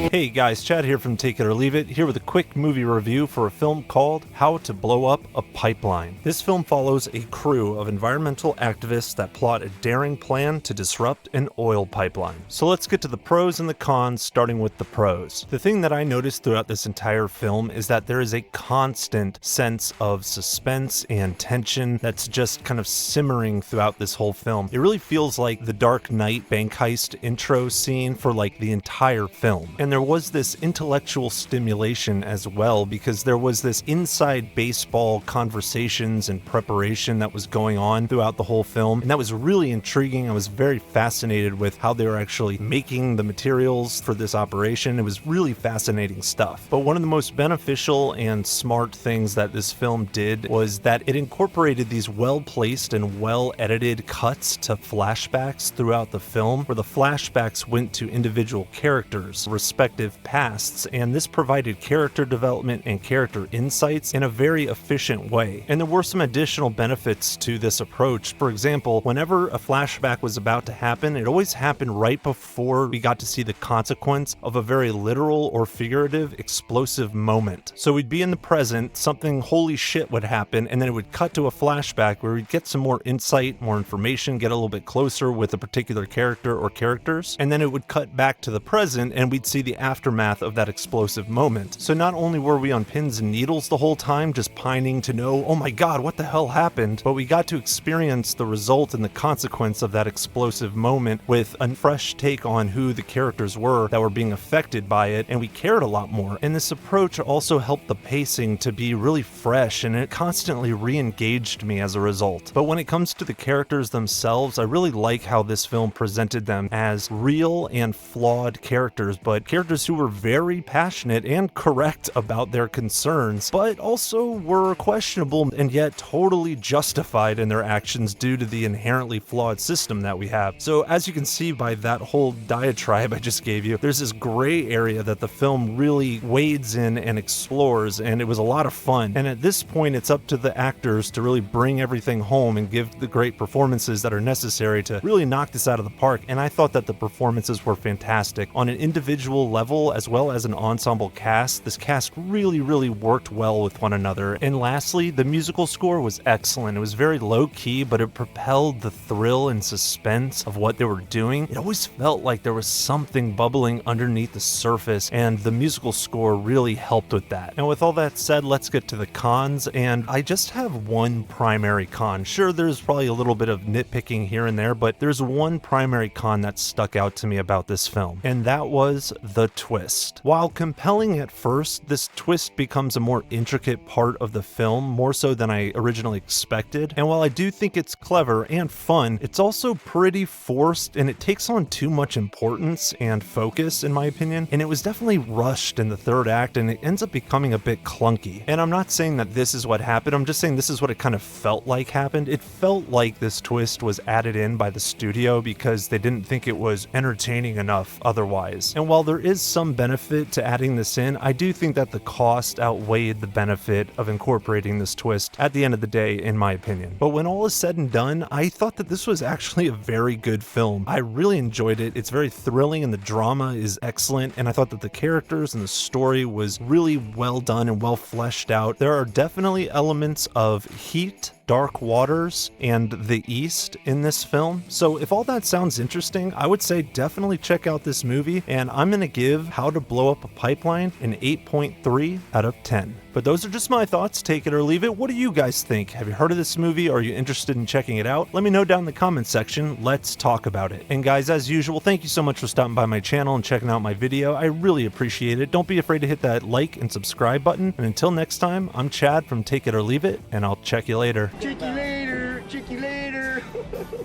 Hey guys, Chad here from Take It or Leave It, here with a quick movie review for a film called How to Blow Up a Pipeline. This film follows a crew of environmental activists that plot a daring plan to disrupt an oil pipeline. So let's get to the pros and the cons, starting with the pros. The thing that I noticed throughout this entire film is that there is a constant sense of suspense and tension that's just kind of simmering throughout this whole film. It really feels like the Dark Knight bank heist intro scene for like the entire film. And there was this intellectual stimulation as well, because there was this inside baseball conversations and preparation that was going on throughout the whole film, and that was really intriguing. I was very fascinated with how they were actually making the materials for this operation. It was really fascinating stuff. But one of the most beneficial and smart things that this film did was that it incorporated these well-placed and well-edited cuts to flashbacks throughout the film, where the flashbacks went to individual characters' respective pasts, and this provided character development and character insights in a very efficient way. And there were some additional benefits to this approach. For example, whenever a flashback was about to happen, it always happened right before we got to see the consequence of a very literal or figurative explosive moment. So we'd be in the present, something holy shit would happen, and then it would cut to a flashback where we'd get some more insight, more information, get a little bit closer with a particular character or characters, and then it would cut back to the present and we'd see the aftermath of that explosive moment. So not only were we on pins and needles the whole time, just pining to know, oh my god, what the hell happened, but we got to experience the result and the consequence of that explosive moment with a fresh take on who the characters were that were being affected by it, and we cared a lot more. And this approach also helped the pacing to be really fresh, and it constantly re-engaged me as a result. But when it comes to the characters themselves, I really like how this film presented them as real and flawed characters, but characters who were very passionate and correct about their concerns, but also were questionable and yet totally justified in their actions due to the inherently flawed system that we have. So as you can see by that whole diatribe I just gave you, there's this gray area that the film really wades in and explores, and it was a lot of fun. And at this point, it's up to the actors to really bring everything home and give the great performances that are necessary to really knock this out of the park. And I thought that the performances were fantastic on an individual level as well as an ensemble cast. This cast really worked well with one another. And lastly, the musical score was excellent. It was very low-key, but it propelled the thrill and suspense of what they were doing. It always felt like there was something bubbling underneath the surface, and the musical score really helped with that. And with all that said, let's get to the cons, and I just have one primary con. Sure, there's probably a little bit of nitpicking here and there, but there's one primary con that stuck out to me about this film, and that was the twist. While compelling at first, this twist becomes a more intricate part of the film, more so than I originally expected. And while I do think it's clever and fun, it's also pretty forced, and it takes on too much importance and focus, in my opinion. And it was definitely rushed in the third act, and it ends up becoming a bit clunky. And I'm not saying that this is what happened, I'm just saying this is what it kind of felt like happened. It felt like this twist was added in by the studio because they didn't think it was entertaining enough otherwise. And while there is some benefit to adding this in, I do think that the cost outweighed the benefit of incorporating this twist at the end of the day, in my opinion. But when all is said and done, I thought that this was actually a very good film. I really enjoyed it. It's very thrilling and the drama is excellent, and I thought that the characters and the story was really well done and well fleshed out. There are definitely elements of Heat, Dark Waters, and The East in this film. So if all that sounds interesting, I would say definitely check out this movie, and I'm gonna give How to Blow Up a Pipeline an 8.3 out of 10. But those are just my thoughts, take it or leave it. What do you guys think? Have you heard of this movie? Are you interested in checking it out? Let me know down in the comments section. Let's talk about it. And guys, as usual, thank you so much for stopping by my channel and checking out my video. I really appreciate it. Don't be afraid to hit that like and subscribe button. And until next time, I'm Chad from Take It or Leave It, and I'll check you later. Check you later. Check you later.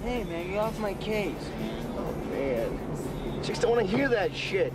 Hey man, get off my case. Oh man. Chicks don't want to hear that shit.